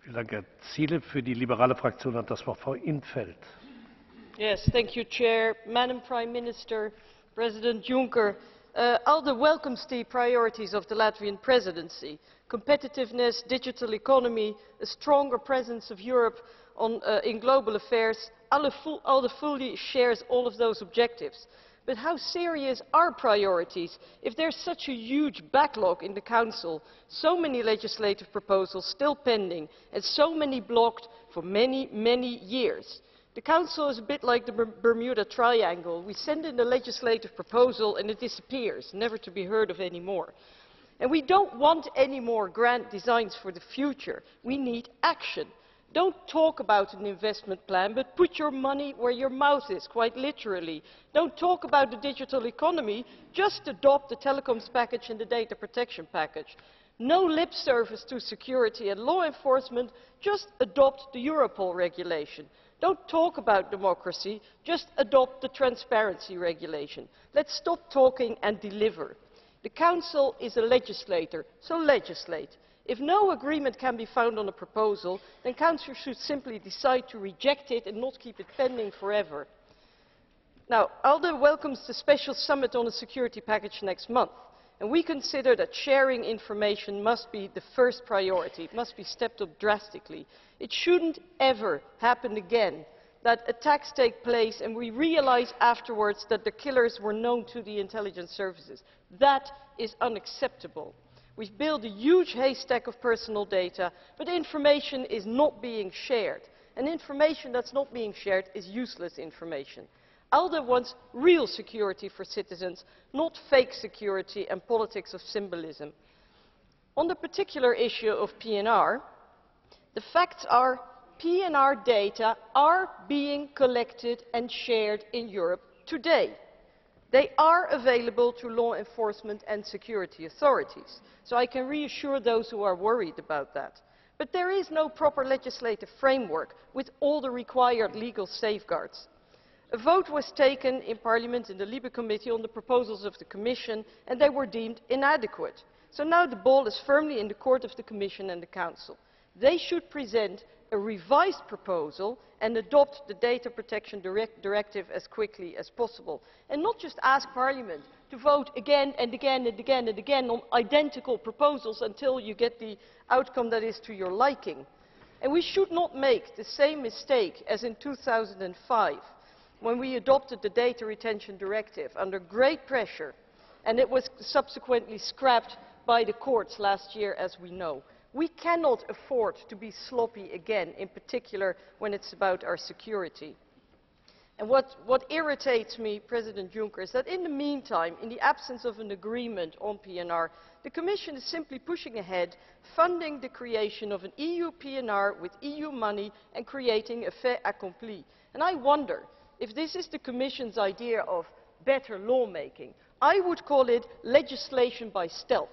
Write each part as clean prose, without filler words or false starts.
Vielen Dank, Herr Ziele. Für die liberale Fraktion hat das Wort Frau in 't Veld. Yes, thank you, Chair. Madam Prime Minister, President Juncker, ALDE welcomes the priorities of the Latvian Presidency. Competitiveness, digital economy, a stronger presence of Europe in global affairs. ALDE fully shares all of those objectives. But how serious are priorities if there is such a huge backlog in the Council, so many legislative proposals still pending, and so many blocked for many, many years? The Council is a bit like the Bermuda Triangle. We send in a legislative proposal and it disappears, never to be heard of anymore. And we don't want any more grand designs for the future. We need action. Don't talk about an investment plan, but put your money where your mouth is, quite literally. Don't talk about the digital economy, just adopt the telecoms package and the data protection package. No lip service to security and law enforcement, just adopt the Europol regulation. Don't talk about democracy, just adopt the transparency regulation. Let's stop talking and deliver. The Council is a legislator, so legislate. If no agreement can be found on a proposal, then Council should simply decide to reject it and not keep it pending forever. Now, ALDE welcomes the special summit on the security package next month, and we consider that sharing information must be the first priority. It must be stepped up drastically. It shouldn't ever happen again that attacks take place and we realize afterwards that the killers were known to the intelligence services. That is unacceptable. We've built a huge haystack of personal data, but information is not being shared. And information that's not being shared is useless information. ALDE wants real security for citizens, not fake security and politics of symbolism. On the particular issue of PNR, the facts are PNR data are being collected and shared in Europe today. They are available to law enforcement and security authorities, so I can reassure those who are worried about that. But there is no proper legislative framework with all the required legal safeguards. A vote was taken in Parliament in the LIBE Committee on the proposals of the Commission, and they were deemed inadequate. So now the ball is firmly in the court of the Commission and the Council. They should present a revised proposal and adopt the Data Protection Directive as quickly as possible. And not just ask Parliament to vote again and again and again and again on identical proposals until you get the outcome that is to your liking. And we should not make the same mistake as in 2005, when we adopted the Data Retention Directive under great pressure, and it was subsequently scrapped by the courts last year, as we know. We cannot afford to be sloppy again, in particular when it's about our security. And what irritates me, President Juncker, is that in the meantime, in the absence of an agreement on PNR, the Commission is simply pushing ahead, funding the creation of an EU PNR with EU money and creating a fait accompli. And I wonder if this is the Commission's idea of better lawmaking. I would call it legislation by stealth.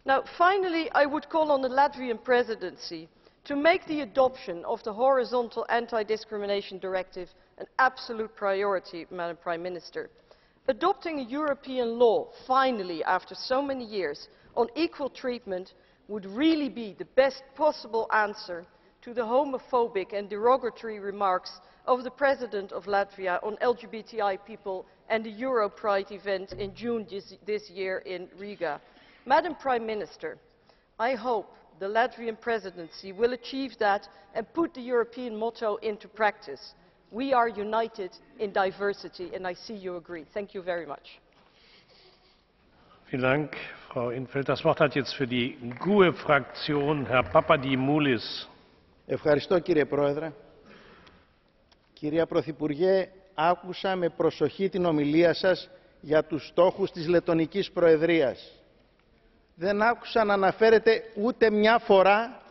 Now, finally, I would call on the Latvian Presidency to make the adoption of the horizontal anti-discrimination directive an absolute priority, Madam Prime Minister. Adopting a European law, finally, after so many years, on equal treatment would really be the best possible answer to the homophobic and derogatory remarks of the President of Latvia on LGBTI people and the Euro Pride event in June this year in Riga. Madam Prime Minister, I hope the Latvian Presidency will achieve that and put the European motto into practice. We are united in diversity, and I see you agree. Thank you very much. Vielen Dank, Frau in 't Veld. Das Wort hat jetzt für die GUE-Fraktion Herr Papadimoulis. Ευχαριστώ, κύριε Πρόεδρε. Κυρία Πρωθυπουργέ, άκουσα με προσοχή την ομιλία σας για τους στόχους της Λεττονικής Προεδρίας. Δεν άκουσα να αναφέρετε ούτε μια φορά